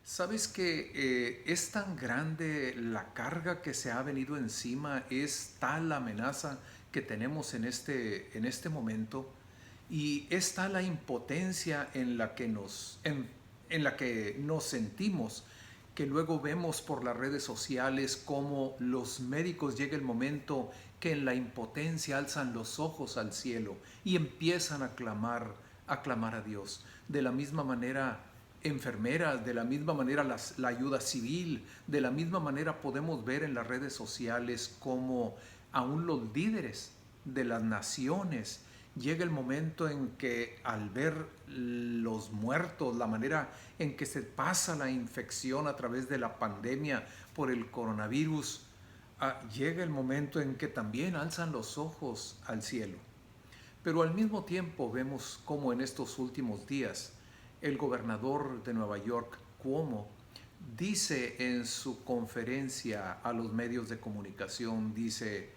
Sabes que es tan grande la carga que se ha venido encima, es tal la amenaza que tenemos en este momento y es tal la impotencia en la que nos sentimos que luego vemos por las redes sociales cómo los médicos llega el momento que en la impotencia alzan los ojos al cielo y empiezan a clamar a Dios. De la misma manera, enfermeras, de la misma manera la ayuda civil, de la misma manera podemos ver en las redes sociales cómo aún los líderes de las naciones llega el momento en que al ver los muertos, la manera en que se pasa la infección a través de la pandemia por el coronavirus, llega el momento en que también alzan los ojos al cielo. Pero al mismo tiempo vemos cómo en estos últimos días el gobernador de Nueva York, Cuomo, dice en su conferencia a los medios de comunicación, dice,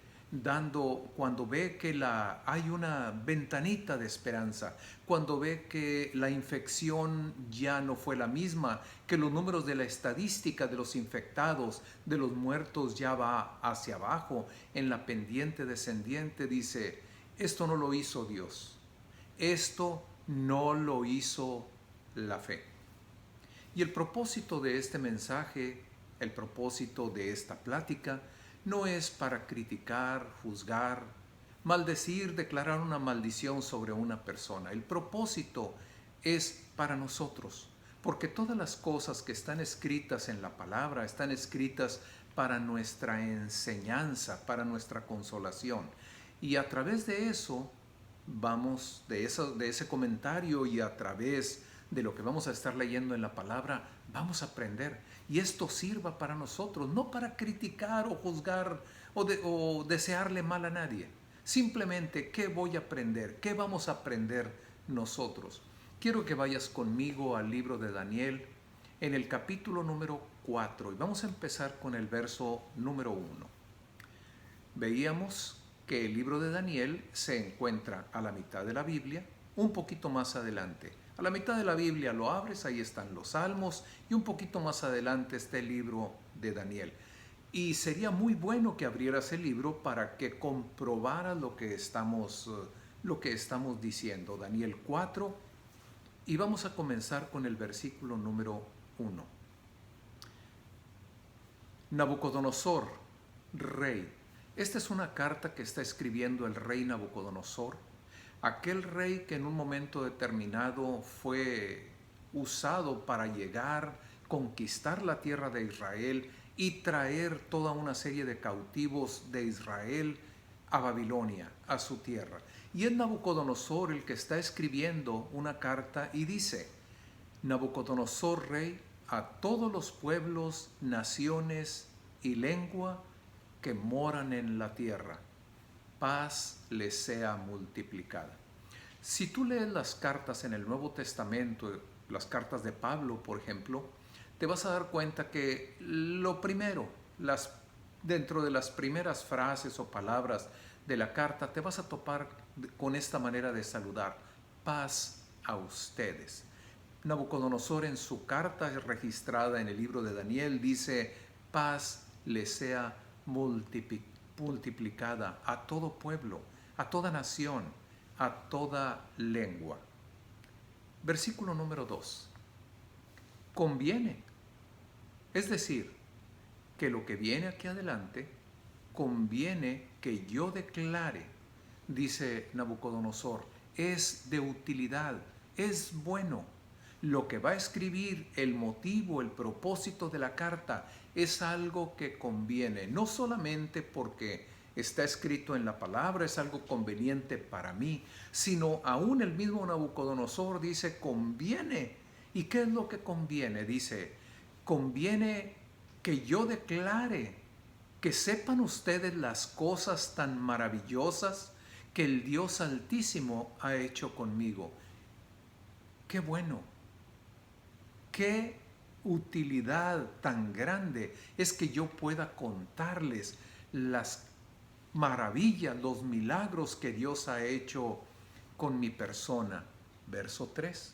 cuando ve que hay una ventanita de esperanza, cuando ve que la infección ya no fue la misma, que los números de la estadística de los infectados, de los muertos ya va hacia abajo, en la pendiente descendiente, dice, esto no lo hizo Dios, esto no lo hizo la fe. Y el propósito de este mensaje, el propósito de esta plática, no es para criticar, juzgar, maldecir, declarar una maldición sobre una persona. El propósito es para nosotros, porque todas las cosas que están escritas en la palabra están escritas para nuestra enseñanza, para nuestra consolación. Y a través de eso, de ese comentario y a través de lo que vamos a estar leyendo en la palabra, vamos a aprender. Y esto sirva para nosotros, no para criticar o juzgar o desearle mal a nadie. Simplemente, ¿qué voy a aprender? ¿Qué vamos a aprender nosotros? Quiero que vayas conmigo al libro de Daniel en el capítulo número 4 y vamos a empezar con el verso número 1. Veíamos que el libro de Daniel se encuentra a la mitad de la Biblia, un poquito más adelante. A la mitad de la Biblia lo abres, ahí están los Salmos y un poquito más adelante está el libro de Daniel. Y sería muy bueno que abrieras el libro para que comprobaras lo que estamos diciendo. Daniel 4, y vamos a comenzar con el versículo número 1. Nabucodonosor, rey. Esta es una carta que está escribiendo el rey Nabucodonosor, aquel rey que en un momento determinado fue usado para llegar, conquistar la tierra de Israel y traer toda una serie de cautivos de Israel a Babilonia, a su tierra. Y es Nabucodonosor el que está escribiendo una carta y dice, Nabucodonosor rey, a todos los pueblos, naciones y lengua que moran en la tierra, paz les sea multiplicada. Si tú lees las cartas en el Nuevo Testamento, las cartas de Pablo, por ejemplo, te vas a dar cuenta que lo primero, dentro de las primeras frases o palabras de la carta, te vas a topar con esta manera de saludar, paz a ustedes. Nabucodonosor en su carta registrada en el libro de Daniel dice, paz les sea multiplicada a todo pueblo, a toda nación, a toda lengua. Versículo número 2. Conviene, es decir, que lo que viene aquí adelante, conviene que yo declare, dice Nabucodonosor, es de utilidad, es bueno. Lo que va a escribir, el motivo, el propósito de la carta, es algo que conviene, no solamente porque está escrito en la palabra, es algo conveniente para mí, sino aún el mismo Nabucodonosor dice, conviene. ¿Y qué es lo que conviene? Dice, conviene que yo declare, que sepan ustedes las cosas tan maravillosas que el Dios Altísimo ha hecho conmigo. ¡Qué bueno! ¡Qué utilidad tan grande es que yo pueda contarles las maravillas, los milagros que Dios ha hecho con mi persona! Verso 3.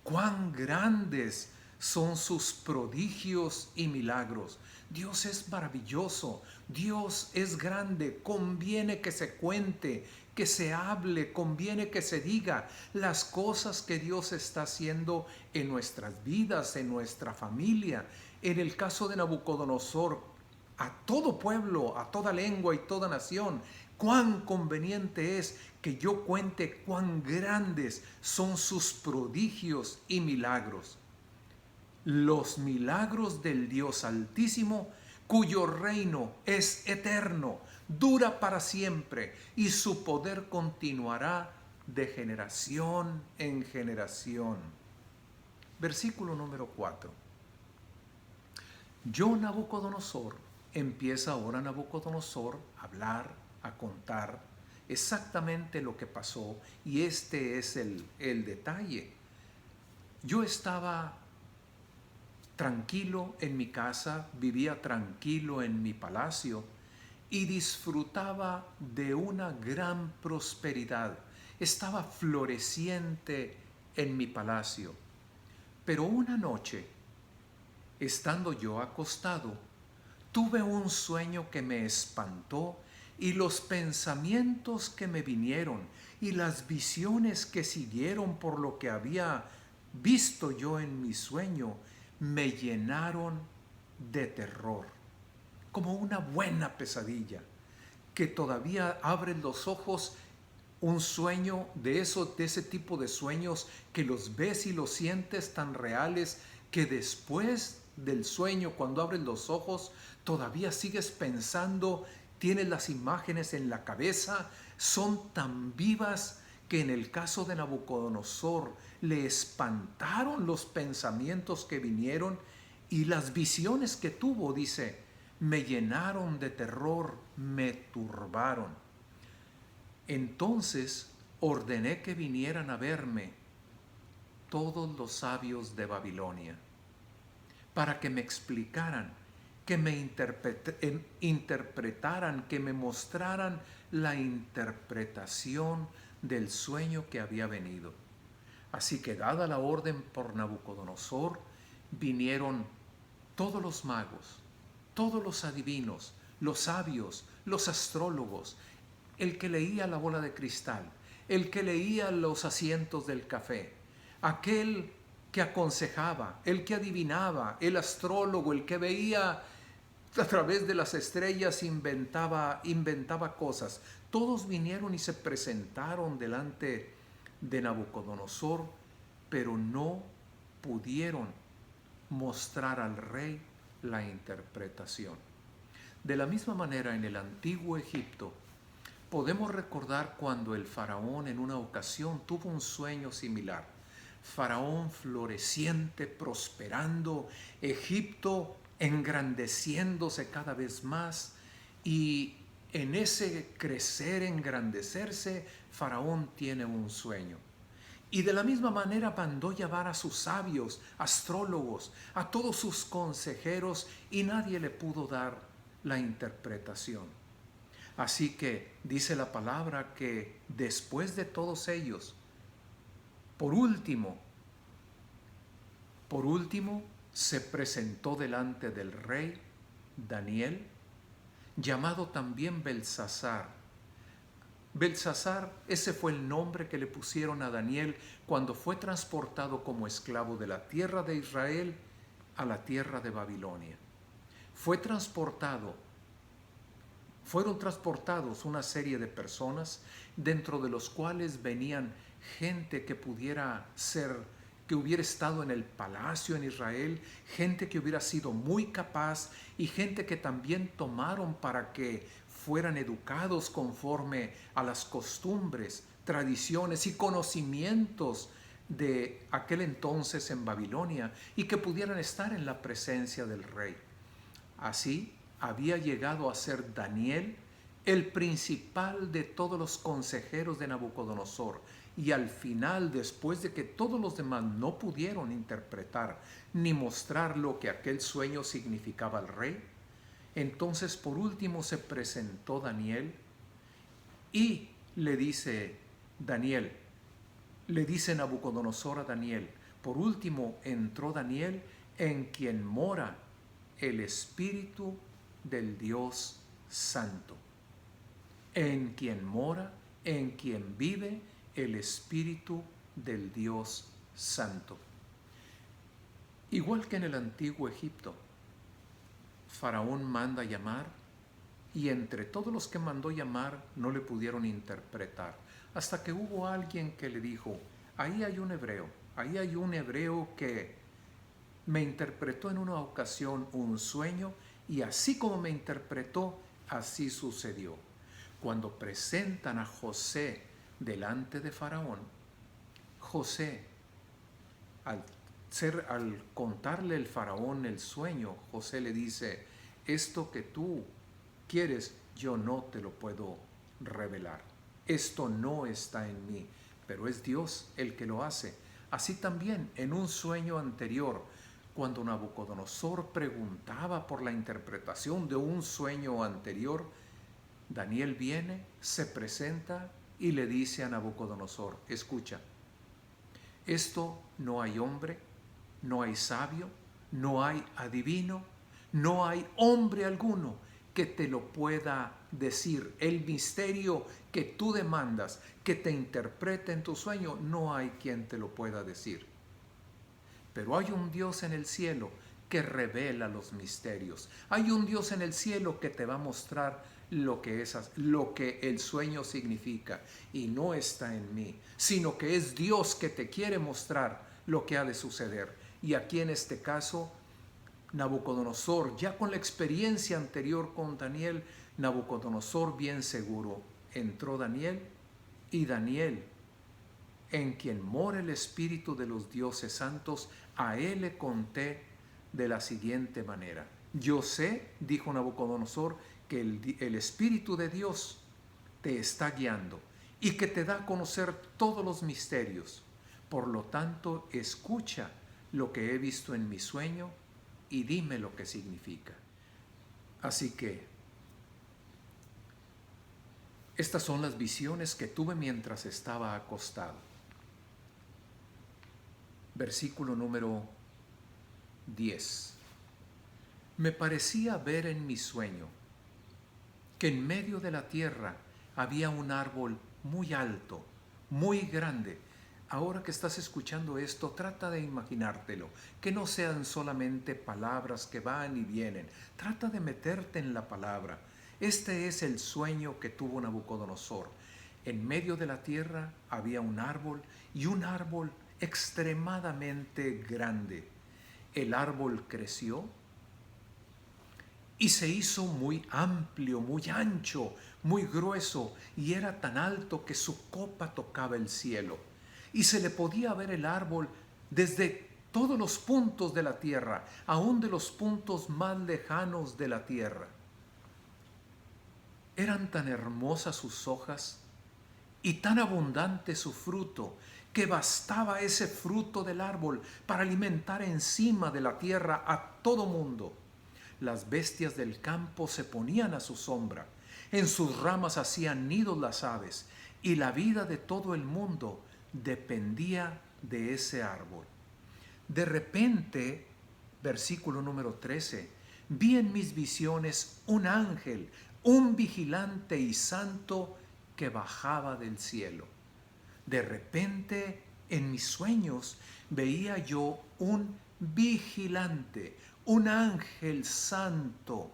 ¡Cuán grandes son sus prodigios y milagros. Dios es maravilloso, Dios es grande, conviene que se cuente, que se hable, conviene que se diga las cosas que Dios está haciendo en nuestras vidas, en nuestra familia. En el caso de Nabucodonosor, a todo pueblo, a toda lengua y toda nación, cuán conveniente es que yo cuente cuán grandes son sus prodigios y milagros. Los milagros del Dios Altísimo, cuyo reino es eterno, dura para siempre, y su poder continuará de generación en generación. Versículo número 4. Yo, Nabucodonosor, empieza ahora Nabucodonosor a hablar, a contar exactamente lo que pasó, y este es el detalle. Yo estaba tranquilo en mi casa, vivía tranquilo en mi palacio y disfrutaba de una gran prosperidad. Estaba floreciente en mi palacio. Pero una noche, estando yo acostado, tuve un sueño que me espantó, y los pensamientos que me vinieron y las visiones que siguieron por lo que había visto yo en mi sueño me llenaron de terror, como una buena pesadilla, que todavía abres los ojos, un sueño de ese tipo de sueños que los ves y los sientes tan reales que después del sueño, cuando abres los ojos, todavía sigues pensando, tienes las imágenes en la cabeza, son tan vivas que en el caso de Nabucodonosor le espantaron los pensamientos que vinieron, y las visiones que tuvo, dice, me llenaron de terror, me turbaron. Entonces ordené que vinieran a verme todos los sabios de Babilonia, para que me explicaran, que me interpretaran, que me mostraran la interpretación del sueño que había venido. Así que, dada la orden por Nabucodonosor, vinieron todos los magos, todos los adivinos, los sabios, los astrólogos, el que leía la bola de cristal, el que leía los asientos del café, aquel que aconsejaba, el que adivinaba, el astrólogo, el que veía a través de las estrellas, inventaba cosas. Todos vinieron y se presentaron delante de Nabucodonosor, pero no pudieron mostrar al rey la interpretación. De la misma manera, en el antiguo Egipto, podemos recordar cuando el faraón en una ocasión tuvo un sueño similar. Faraón floreciente, prosperando, Egipto engrandeciéndose cada vez más, y en ese crecer, engrandecerse, Faraón tiene un sueño. Y de la misma manera mandó llamar a sus sabios, astrólogos, a todos sus consejeros, y nadie le pudo dar la interpretación. Así que dice la palabra que después de todos ellos, por último, se presentó delante del rey Daniel, llamado también Belsasar. Belsasar, ese fue el nombre que le pusieron a Daniel cuando fue transportado como esclavo de la tierra de Israel a la tierra de Babilonia. Fueron transportados una serie de personas, dentro de los cuales venían gente que hubiera estado en el palacio en Israel, gente que hubiera sido muy capaz, y gente que también tomaron para que fueran educados conforme a las costumbres, tradiciones y conocimientos de aquel entonces en Babilonia, y que pudieran estar en la presencia del rey. Así había llegado a ser Daniel el principal de todos los consejeros de Nabucodonosor, y al final, después de que todos los demás no pudieron interpretar ni mostrar lo que aquel sueño significaba al rey, entonces por último se presentó Daniel, y le dice Nabucodonosor a Daniel: Por último entró Daniel, en quien mora el Espíritu del Dios Santo. En quien mora, en quien vive el Espíritu del Dios Santo. Igual que en el antiguo Egipto, Faraón manda llamar y entre todos los que mandó llamar no le pudieron interpretar, hasta que hubo alguien que le dijo, ahí hay un hebreo que me interpretó en una ocasión un sueño y así como me interpretó, así sucedió. Cuando presentan a José delante de Faraón, José, al contarle el Faraón el sueño, José le dice, esto que tú quieres, yo no te lo puedo revelar. Esto no está en mí, pero es Dios el que lo hace. Así también en un sueño anterior, cuando Nabucodonosor preguntaba por la interpretación de un sueño anterior, Daniel viene, se presenta y le dice a Nabucodonosor, escucha, esto no hay hombre, no hay sabio, no hay adivino, no hay hombre alguno que te lo pueda decir. El misterio que tú demandas, que te interprete en tu sueño, no hay quien te lo pueda decir. Pero hay un Dios en el cielo que revela los misterios. Hay un Dios en el cielo que te va a mostrar lo que el sueño significa. Y no está en mí, sino que es Dios que te quiere mostrar lo que ha de suceder. Y aquí en este caso, Nabucodonosor, ya con la experiencia anterior con Daniel, Nabucodonosor bien seguro, entró Daniel y Daniel, en quien mora el Espíritu de los dioses santos, a él le conté de la siguiente manera. Yo sé, dijo Nabucodonosor, que el Espíritu de Dios te está guiando y que te da a conocer todos los misterios. Por lo tanto, escucha lo que he visto en mi sueño y dime lo que significa. Así que estas son las visiones que tuve mientras estaba acostado. Versículo número 10. Me parecía ver en mi sueño que en medio de la tierra había un árbol muy alto, muy grande. Ahora que estás escuchando esto, trata de imaginártelo, que no sean solamente palabras que van y vienen. Trata de meterte en la palabra. Este es el sueño que tuvo Nabucodonosor. En medio de la tierra había un árbol y un árbol extremadamente grande. El árbol creció y se hizo muy amplio, muy ancho, muy grueso, y era tan alto que su copa tocaba el cielo. Y se le podía ver el árbol desde todos los puntos de la tierra, aún de los puntos más lejanos de la tierra. Eran tan hermosas sus hojas y tan abundante su fruto, que bastaba ese fruto del árbol para alimentar encima de la tierra a todo mundo. Las bestias del campo se ponían a su sombra, en sus ramas hacían nidos las aves, y la vida de todo el mundo dependía de ese árbol. De repente, versículo número 13, vi en mis visiones un ángel, un vigilante y santo que bajaba del cielo. De repente, en mis sueños, veía yo un vigilante, un ángel santo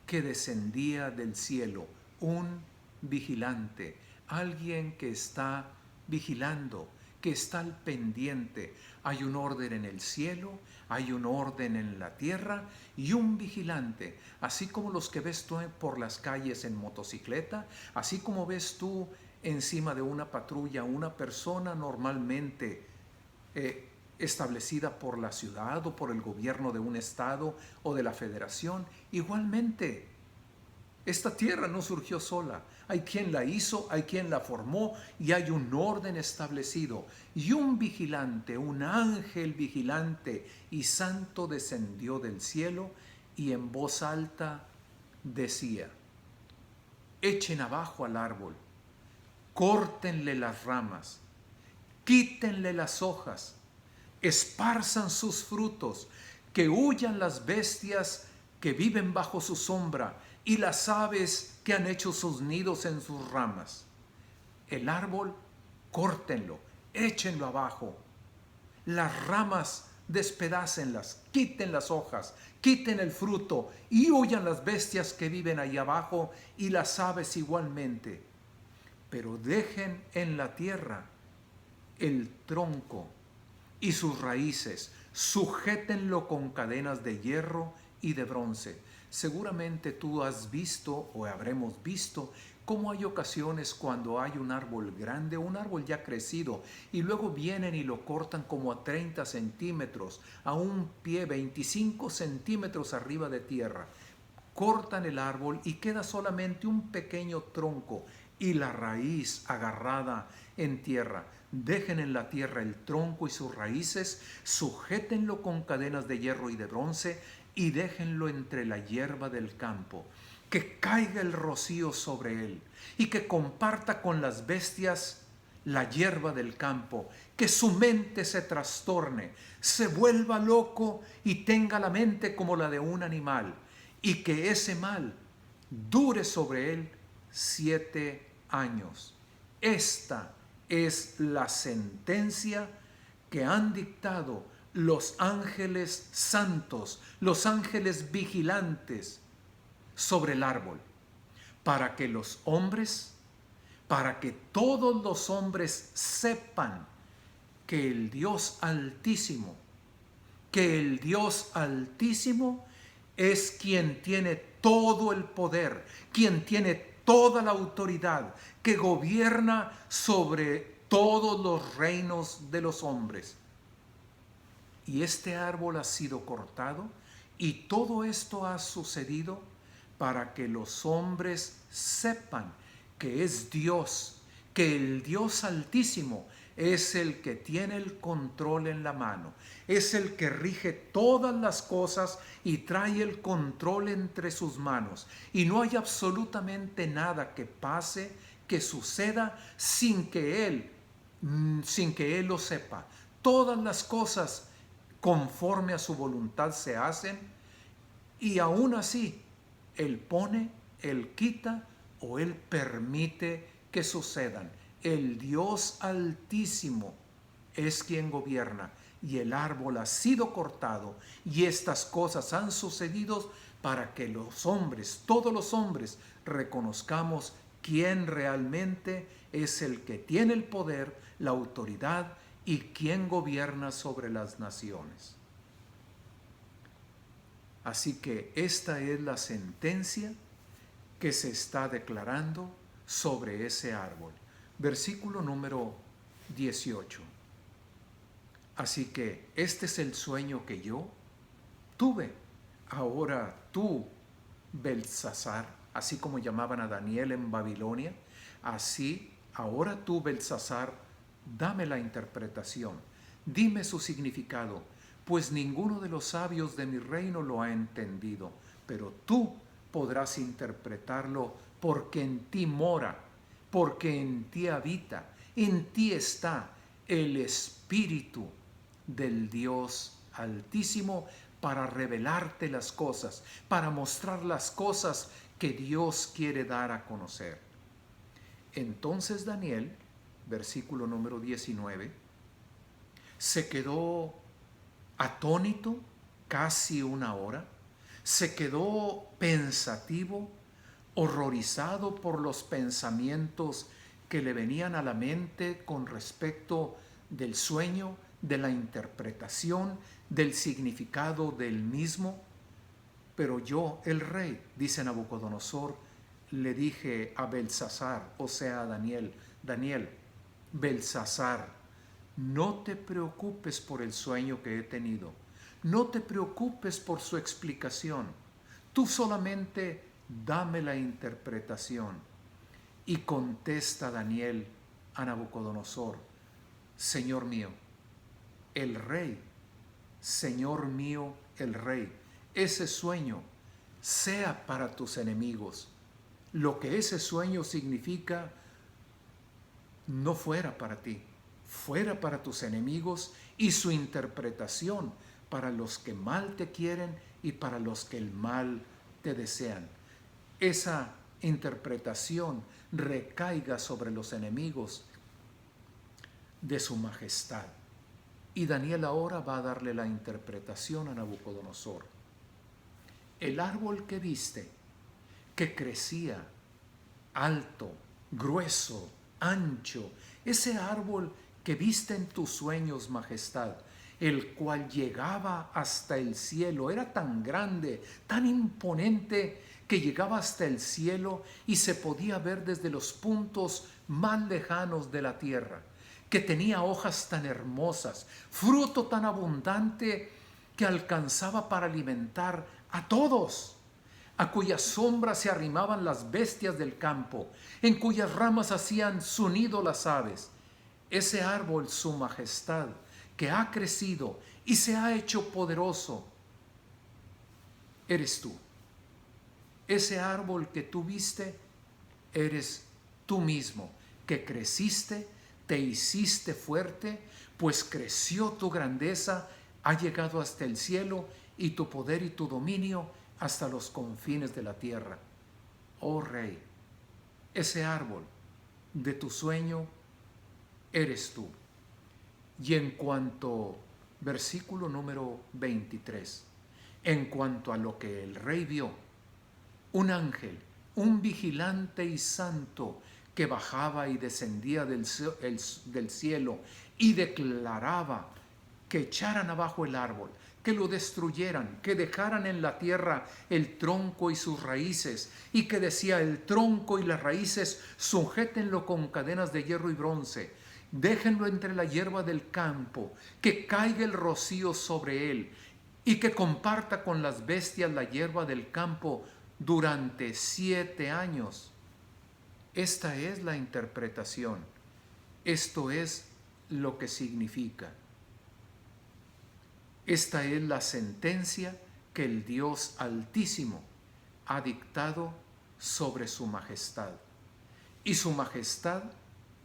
que descendía del cielo, un vigilante, alguien que está vigilando, que está al pendiente. Hay un orden en el cielo, hay un orden en la tierra y un vigilante, así como los que ves tú por las calles en motocicleta, así como ves tú encima de una patrulla una persona normalmente establecida por la ciudad o por el gobierno de un estado o de la federación. Igualmente, esta tierra no surgió sola. Hay quien la hizo, hay quien la formó y hay un orden establecido. Y un vigilante, un ángel vigilante y santo descendió del cielo y en voz alta decía: echen abajo al árbol, córtenle las ramas, quítenle las hojas. esparzan sus frutos, que huyan las bestias que viven bajo su sombra y las aves que han hecho sus nidos en sus ramas. El árbol, córtenlo, échenlo abajo. Las ramas, despedácenlas, quiten las hojas, quiten el fruto y huyan las bestias que viven ahí abajo y las aves igualmente. Pero dejen en la tierra el tronco y sus raíces, sujétenlo con cadenas de hierro y de bronce. Seguramente tú has visto o habremos visto cómo hay ocasiones cuando hay un árbol grande, un árbol ya crecido, y luego vienen y lo cortan como a 30 centímetros, a un pie 25 centímetros arriba de tierra. Cortan el árbol y queda solamente un pequeño tronco y la raíz agarrada en tierra. Dejen en la tierra el tronco y sus raíces, sujétenlo con cadenas de hierro y de bronce y déjenlo entre la hierba del campo. Que caiga el rocío sobre él y que comparta con las bestias la hierba del campo, que su mente se trastorne, se vuelva loco y tenga la mente como la de un animal, y que ese mal dure sobre él 7 años. Esta es la sentencia que han dictado los ángeles santos, los ángeles vigilantes sobre el árbol, para que los hombres, para que todos los hombres sepan que el Dios Altísimo, es quien tiene todo el poder, quien tiene toda la autoridad, que gobierna sobre todos los reinos de los hombres. Y este árbol ha sido cortado y todo esto ha sucedido para que los hombres sepan que es Dios, que el Dios Altísimo es el que tiene el control en la mano, es el que rige todas las cosas y trae el control entre sus manos. Y no hay absolutamente nada que pase, que suceda sin que Él lo sepa. Todas las cosas conforme a su voluntad se hacen, y aún así Él pone, Él quita o Él permite que sucedan. El Dios Altísimo es quien gobierna, y el árbol ha sido cortado y estas cosas han sucedido para que los hombres, todos los hombres, reconozcamos quién realmente es el que tiene el poder, la autoridad y quién gobierna sobre las naciones. Así que esta es la sentencia que se está declarando sobre ese árbol. Versículo número 18. Así que este es el sueño que yo tuve. Ahora tú, Beltsasar, así como llamaban a Daniel en Babilonia, así ahora tú, Beltsasar, dame la interpretación, dime su significado, pues ninguno de los sabios de mi reino lo ha entendido, pero tú podrás interpretarlo porque en ti mora, porque en ti habita, en ti está el Espíritu del Dios Altísimo para revelarte las cosas, para mostrar las cosas que Dios quiere dar a conocer. Entonces Daniel, versículo número 19, se quedó atónito casi una hora, se quedó pensativo, horrorizado por los pensamientos que le venían a la mente con respecto del sueño, de la interpretación, del significado del mismo. Pero yo, el rey, dice Nabucodonosor, le dije a Beltsasar, o sea a Daniel, Beltsasar, no te preocupes por el sueño que he tenido, no te preocupes por su explicación, tú solamente dame la interpretación. Y contesta Daniel a Nabucodonosor, Señor mío, el rey, Señor mío, el rey, ese sueño sea para tus enemigos. Lo que ese sueño significa no fuera para ti, fuera para tus enemigos y su interpretación para los que mal te quieren y para los que el mal te desean. Esa interpretación recaiga sobre los enemigos de su majestad. Y Daniel ahora va a darle la interpretación a Nabucodonosor. El árbol que viste, que crecía alto, grueso, ancho, ese árbol que viste en tus sueños, majestad, el cual llegaba hasta el cielo, era tan grande, tan imponente, que llegaba hasta el cielo y se podía ver desde los puntos más lejanos de la tierra, que tenía hojas tan hermosas, fruto tan abundante que alcanzaba para alimentar a todos, a cuya sombra se arrimaban las bestias del campo, en cuyas ramas hacían su nido las aves. Ese árbol, su majestad, que ha crecido y se ha hecho poderoso, eres tú. Ese árbol que tú viste, eres tú mismo, que creciste, te hiciste fuerte, pues creció tu grandeza, ha llegado hasta el cielo, y tu poder y tu dominio hasta los confines de la tierra. Oh Rey, ese árbol de tu sueño eres tú. Y en cuanto, versículo número 23, en cuanto a lo que el rey vio, un ángel, un vigilante y santo, que bajaba y descendía del cielo y declaraba que echaran abajo el árbol, que lo destruyeran, que dejaran en la tierra el tronco y sus raíces, y que decía: el tronco y las raíces sujétenlo con cadenas de hierro y bronce, déjenlo entre la hierba del campo, que caiga el rocío sobre él, y que comparta con las bestias la hierba del campo durante 7 años. Esta es la interpretación. Esto es lo que significa. Esta es la sentencia que el Dios Altísimo ha dictado sobre su majestad. Y su majestad,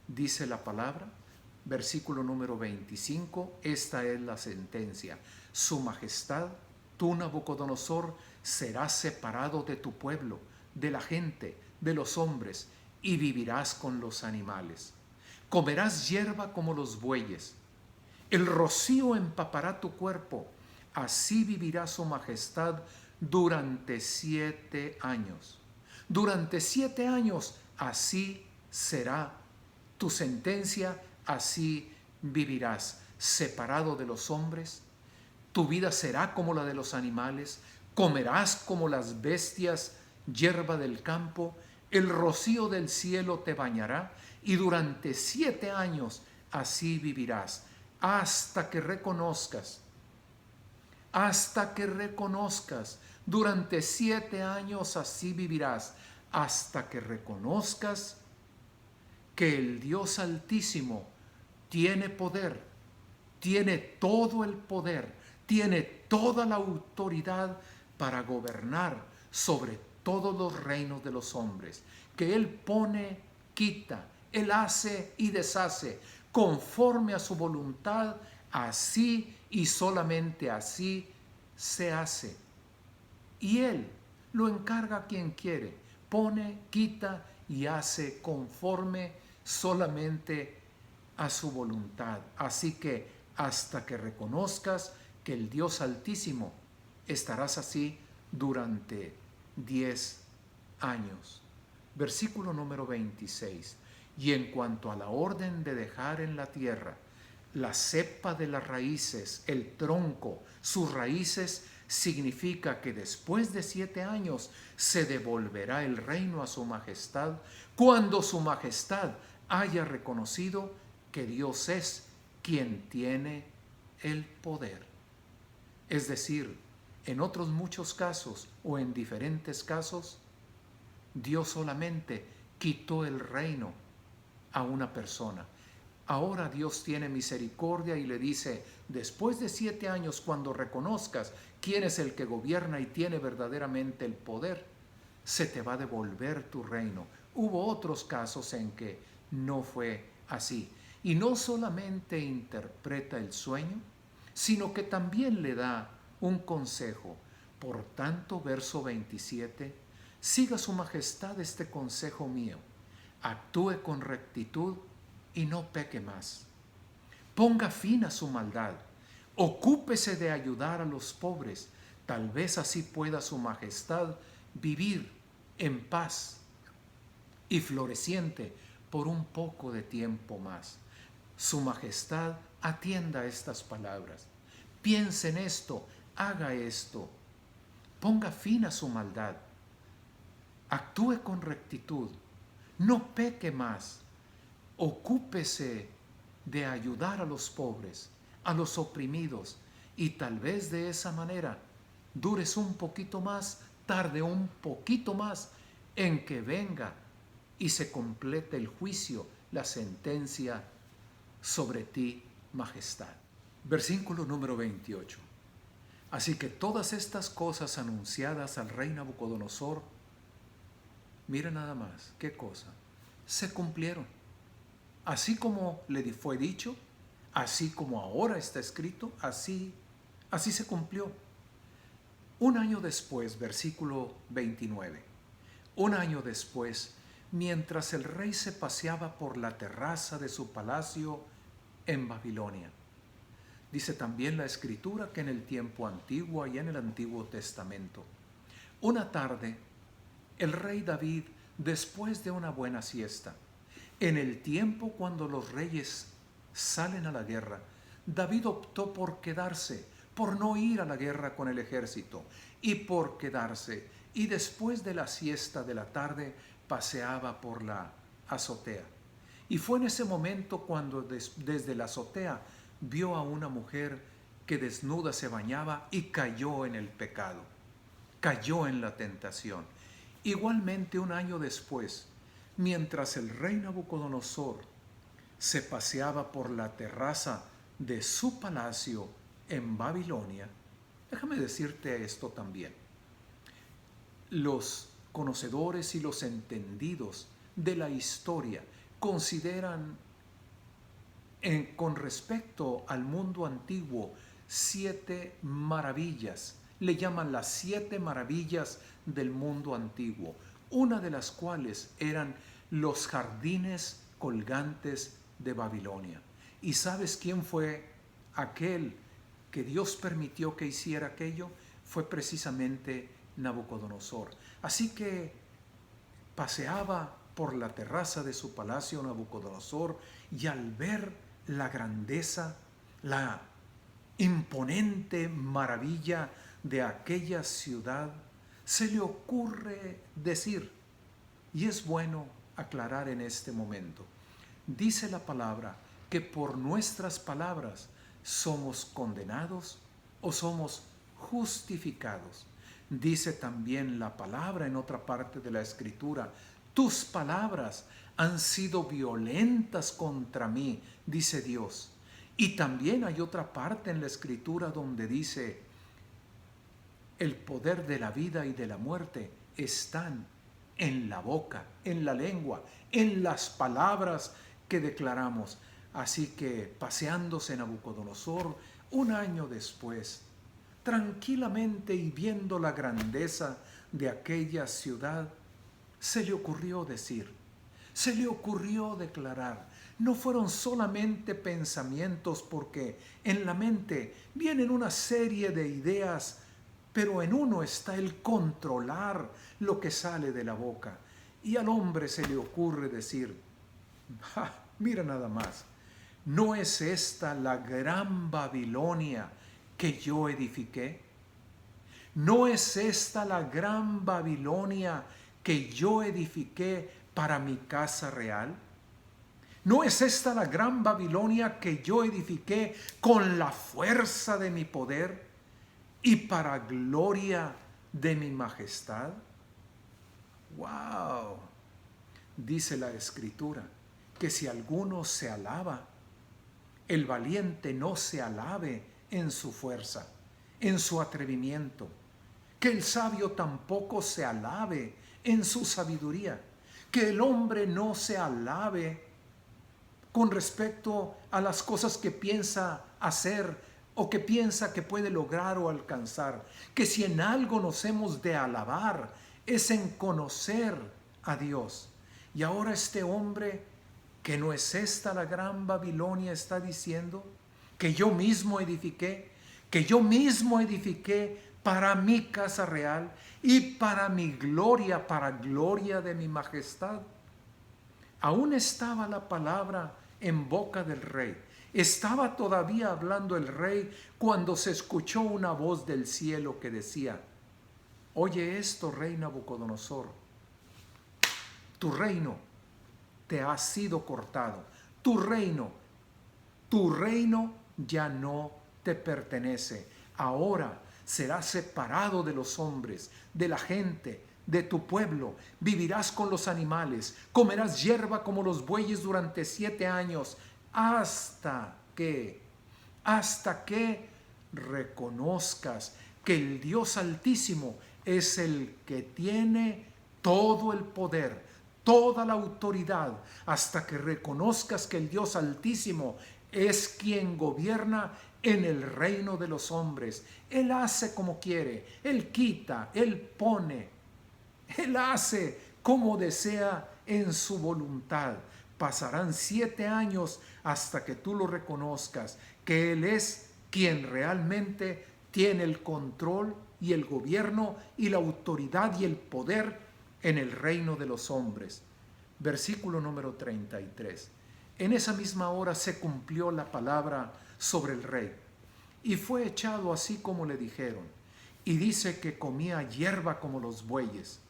dice la palabra, versículo número 25, esta es la sentencia. Su majestad, tú, Nabucodonosor, serás separado de tu pueblo, de la gente, de los hombres, y vivirás con los animales. Comerás hierba como los bueyes. El rocío empapará tu cuerpo. Así vivirá su majestad durante 7 años. Durante 7 años, así será tu sentencia, así vivirás, separado de los hombres. Tu vida será como la de los animales, comerás como las bestias hierba del campo, el rocío del cielo te bañará, y durante 7 años así vivirás, hasta que reconozcas, durante 7 años así vivirás, hasta que reconozcas que el Dios Altísimo tiene poder, tiene todo el poder, tiene toda la autoridad para gobernar sobre todos los reinos de los hombres, que Él pone, quita, Él hace y deshace conforme a su voluntad, así y solamente así se hace. Y Él lo encarga a quien quiere, pone, quita y hace conforme solamente a su voluntad. Así que hasta que reconozcas que el Dios Altísimo, estarás así durante 10 años. Versículo número 26. Y en cuanto a la orden de dejar en la tierra la cepa de las raíces, el tronco, sus raíces, significa que después de 7 años se devolverá el reino a su majestad, cuando su majestad haya reconocido que Dios es quien tiene el poder. Es decir, en otros muchos casos o en diferentes casos, Dios solamente quitó el reino a una persona. Ahora Dios tiene misericordia y le dice: después de 7 años, cuando reconozcas quién es el que gobierna y tiene verdaderamente el poder, se te va a devolver tu reino. Hubo otros casos en que no fue así. Y no solamente interpreta el sueño, sino que también le da un consejo. Por tanto, verso 27, siga su majestad este consejo mío, actúe con rectitud y no peque más. Ponga fin a su maldad, ocúpese de ayudar a los pobres, tal vez así pueda su majestad vivir en paz y floreciente por un poco de tiempo más. Su majestad atienda estas palabras. Piense en esto, haga esto, ponga fin a su maldad, actúe con rectitud, no peque más, ocúpese de ayudar a los pobres, a los oprimidos, y tal vez de esa manera dures un poquito más, tarde un poquito más en que venga y se complete el juicio, la sentencia sobre ti, majestad. Versículo número 28. Así que todas estas cosas anunciadas al rey Nabucodonosor, mira nada más, qué cosa, se cumplieron. Así como le fue dicho, así como ahora está escrito, así se cumplió. Un año después, versículo 29, un año después, mientras el rey se paseaba por la terraza de su palacio en Babilonia. Dice también la Escritura que en el tiempo antiguo y en el Antiguo Testamento, una tarde, el rey David, después de una buena siesta, en el tiempo cuando los reyes salen a la guerra, David optó por quedarse, por no ir a la guerra con el ejército, y por quedarse, y después de la siesta de la tarde paseaba por la azotea. Y fue en ese momento cuando desde la azotea vio a una mujer que desnuda se bañaba y cayó en el pecado, cayó en la tentación. Igualmente un año después, mientras el rey Nabucodonosor se paseaba por la terraza de su palacio en Babilonia, déjame decirte esto también. Los conocedores y los entendidos de la historia consideran con respecto al mundo antiguo 7 maravillas. Le llaman las 7 maravillas del mundo antiguo, una de las cuales eran los jardines colgantes de Babilonia. ¿Y sabes quién fue aquel que Dios permitió que hiciera aquello? Fue precisamente Nabucodonosor. Así que paseaba por la terraza de su palacio Nabucodonosor, y al ver la grandeza, la imponente maravilla de aquella ciudad, se le ocurre decir, y es bueno aclarar en este momento, dice la palabra que por nuestras palabras somos condenados o somos justificados. Dice también la palabra en otra parte de la Escritura, tus palabras han sido violentas contra mí, dice Dios. Y también hay otra parte en la Escritura donde dice, el poder de la vida y de la muerte están en la boca, en la lengua, en las palabras que declaramos. Así que paseándose Nabucodonosor un año después, tranquilamente y viendo la grandeza de aquella ciudad, se le ocurrió decir, se le ocurrió declarar. No fueron solamente pensamientos, porque en la mente vienen una serie de ideas, pero en uno está el controlar lo que sale de la boca. Y al hombre se le ocurre decir, mira nada más, ¿no es esta la gran Babilonia que yo edifiqué? ¿No es esta la gran Babilonia que yo edifiqué para mi casa real? ¿No es esta la gran Babilonia que yo edifiqué con la fuerza de mi poder y para gloria de mi majestad? ¡Wow! Dice la Escritura que si alguno se alaba, el valiente no se alabe en su fuerza, en su atrevimiento, que el sabio tampoco se alabe en su sabiduría, que el hombre no se alabe con respecto a las cosas que piensa hacer o que piensa que puede lograr o alcanzar. Que si en algo nos hemos de alabar es en conocer a Dios. Y ahora este hombre, que no es esta la gran Babilonia, está diciendo que yo mismo edifiqué, para mi casa real y para mi gloria, para gloria de mi majestad. Aún estaba la palabra en boca del rey. Estaba todavía hablando el rey cuando se escuchó una voz del cielo que decía: oye esto, rey Nabucodonosor, tu reino te ha sido cortado, tu reino ya no te pertenece. Ahora serás separado de los hombres, de la gente, de tu pueblo. Vivirás con los animales, comerás hierba como los bueyes durante 7 años, hasta que reconozcas que el Dios Altísimo es el que tiene todo el poder, toda la autoridad, hasta que reconozcas que el Dios Altísimo es quien gobierna en el reino de los hombres. Él hace como quiere, Él quita, Él pone, Él hace como desea en su voluntad. Pasarán 7 años hasta que tú lo reconozcas, que Él es quien realmente tiene el control y el gobierno y la autoridad y el poder en el reino de los hombres. Versículo número 33. En esa misma hora se cumplió la palabra sobre el rey, y fue echado así como le dijeron, y dice que comía hierba como los bueyes.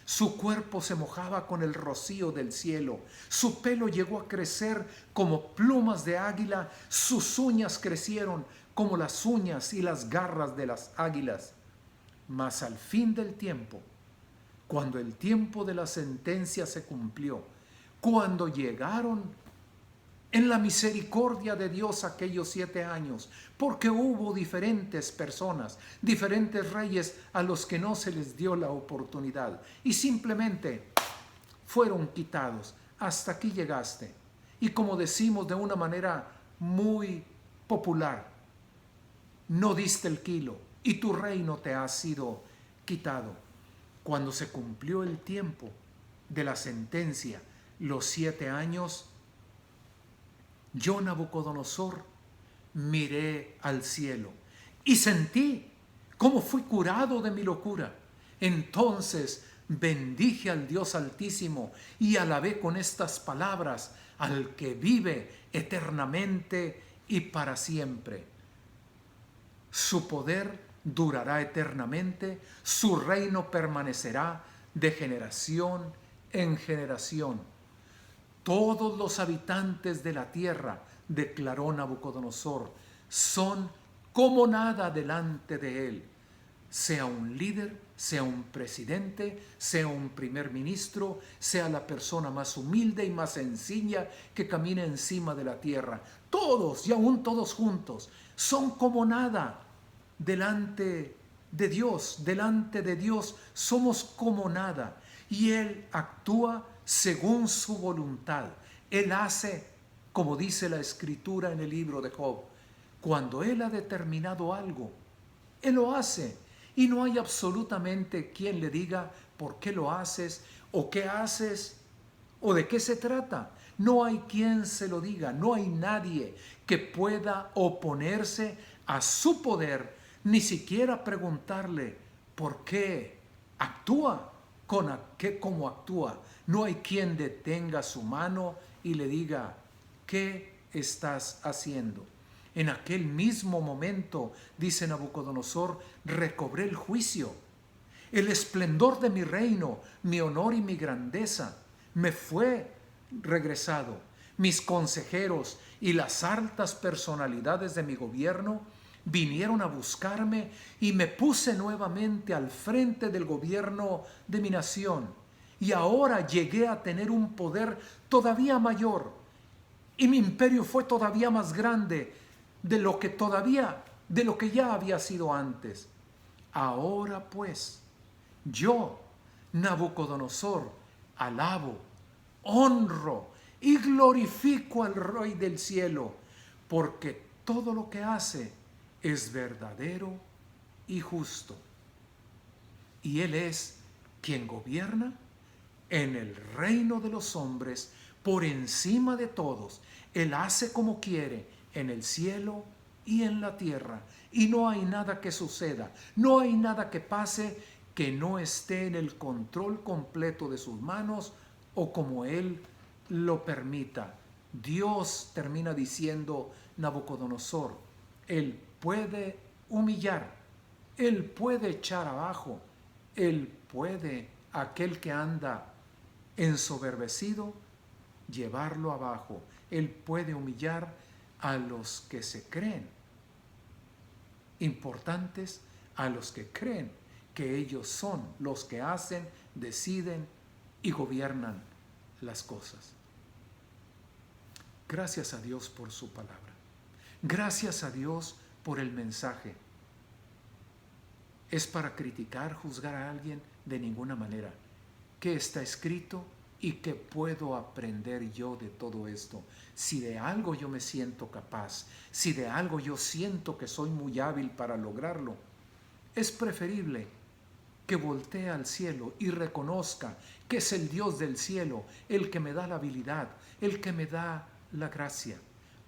Su cuerpo se mojaba con el rocío del cielo, su pelo llegó a crecer como plumas de águila, sus uñas crecieron como las uñas y las garras de las águilas. Mas al fin del tiempo, cuando el tiempo de la sentencia se cumplió, cuando llegaron en la misericordia de Dios aquellos 7 años, porque hubo diferentes personas, diferentes reyes a los que no se les dio la oportunidad y simplemente fueron quitados. Hasta aquí llegaste. Y como decimos de una manera muy popular, no diste el kilo y tu reino te ha sido quitado. Cuando se cumplió el tiempo de la sentencia, los 7 años, yo, Nabucodonosor, miré al cielo y sentí cómo fui curado de mi locura. Entonces bendije al Dios Altísimo y alabé con estas palabras al que vive eternamente y para siempre. Su poder durará eternamente, su reino permanecerá de generación en generación. Todos los habitantes de la tierra, declaró Nabucodonosor, son como nada delante de él. Sea un líder, sea un presidente, sea un primer ministro, sea la persona más humilde y más sencilla que camina encima de la tierra. Todos, y aún todos juntos, son como nada delante de Dios. Delante de Dios somos como nada. Y Él actúa según su voluntad. Él hace, como dice la Escritura en el libro de Job, cuando Él ha determinado algo, Él lo hace. Y no hay absolutamente quien le diga por qué lo haces, o qué haces, o de qué se trata. No hay quien se lo diga, no hay nadie que pueda oponerse a su poder, ni siquiera preguntarle por qué actúa como actúa. No hay quien detenga su mano y le diga, ¿qué estás haciendo? En aquel mismo momento, dice Nabucodonosor, recobré el juicio, el esplendor de mi reino, mi honor y mi grandeza me fue regresado. Mis consejeros y las altas personalidades de mi gobierno vinieron a buscarme y me puse nuevamente al frente del gobierno de mi nación. Y ahora llegué a tener un poder todavía mayor. Y mi imperio fue todavía más grande de lo que ya había sido antes. Ahora pues, yo, Nabucodonosor, alabo, honro y glorifico al Rey del cielo, porque todo lo que hace es verdadero y justo. Y Él es quien gobierna en el reino de los hombres por encima de todos. Él hace como quiere en el cielo y en la tierra. Y no hay nada que suceda, no hay nada que pase que no esté en el control completo de sus manos o como Él lo permita. Dios, termina diciendo Nabucodonosor, Él puede humillar, Él puede echar abajo, Él puede, aquel que anda ensoberbecido, llevarlo abajo. Él puede humillar a los que se creen importantes, a los que creen que ellos son los que hacen, deciden y gobiernan las cosas. Gracias a Dios por su palabra. Gracias a Dios por el mensaje. ¿Es para criticar, juzgar a alguien? De ninguna manera. ¿Qué está escrito y qué puedo aprender yo de todo esto? Si de algo yo me siento capaz, si de algo yo siento que soy muy hábil para lograrlo, es preferible que voltee al cielo y reconozca que es el Dios del cielo el que me da la habilidad, el que me da la gracia.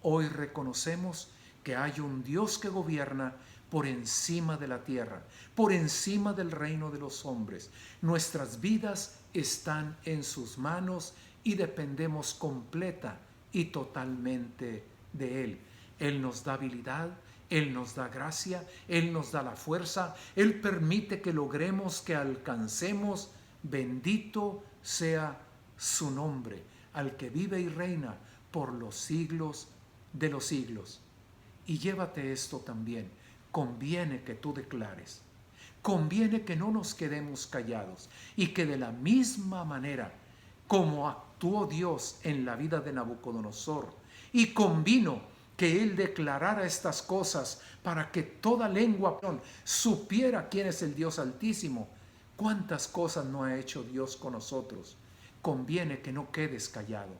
Hoy reconocemos que hay un Dios que gobierna por encima de la tierra, por encima del reino de los hombres. Nuestras vidas están en sus manos y dependemos completa y totalmente de Él. Él nos da habilidad, Él nos da gracia, Él nos da la fuerza, Él permite que logremos, que alcancemos. Bendito sea su nombre, al que vive y reina por los siglos de los siglos. Y llévate esto también. Conviene que tú declares, conviene que no nos quedemos callados y que de la misma manera como actuó Dios en la vida de Nabucodonosor y convino que él declarara estas cosas para que toda lengua supiera quién es el Dios Altísimo, cuántas cosas no ha hecho Dios con nosotros. Conviene que no quedes callado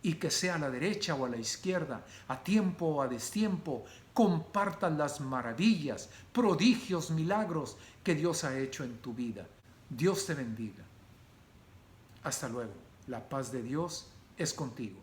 y que sea a la derecha o a la izquierda, a tiempo o a destiempo, compartan las maravillas, prodigios, milagros que Dios ha hecho en tu vida. Dios te bendiga. Hasta luego. La paz de Dios es contigo.